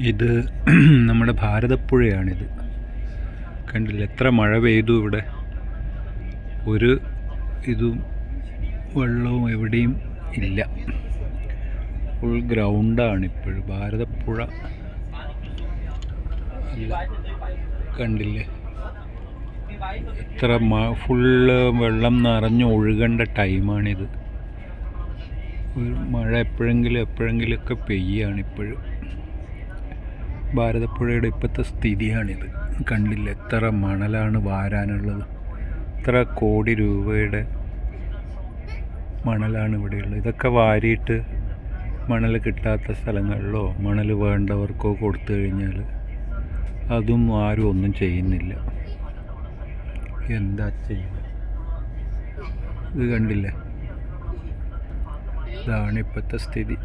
ഇത് നമ്മുടെ ഭാരതപ്പുഴയാണിത്. കണ്ടില്ല എത്ര മഴ പെയ്തു ഇവിടെ. ഒരു ഇതും വെള്ളവും എവിടെയും ഇല്ല. ഫുൾ ഗ്രൗണ്ടാണ് ഇപ്പോഴും ഭാരതപ്പുഴ. കണ്ടില്ലേ ഇത്ര ഫുള്ള് വെള്ളം നിറഞ്ഞ് ഒഴുകേണ്ട ടൈമാണിത്. മഴ എപ്പോഴെങ്കിലുമൊക്കെ പെയ്യാണ് ഇപ്പോഴും. ഭാരതപ്പുഴയുടെ ഇപ്പോഴത്തെ സ്ഥിതിയാണിത്. കണ്ടില്ല എത്ര മണലാണ് വാരാനുള്ളത്. എത്ര കോടി രൂപയുടെ മണലാണ് ഇവിടെയുള്ളത്. ഇതൊക്കെ വാരിയിട്ട് മണൽ കിട്ടാത്ത സ്ഥലങ്ങളിലോ മണൽ വേണ്ടവർക്കോ കൊടുത്തു കഴിഞ്ഞാൽ അതും ആരും ഒന്നും ചെയ്യുന്നില്ല. എന്താ ചെയ്യുക? ഇത് കണ്ടില്ലേ, ഇതാണ് ഇപ്പോഴത്തെ സ്ഥിതി.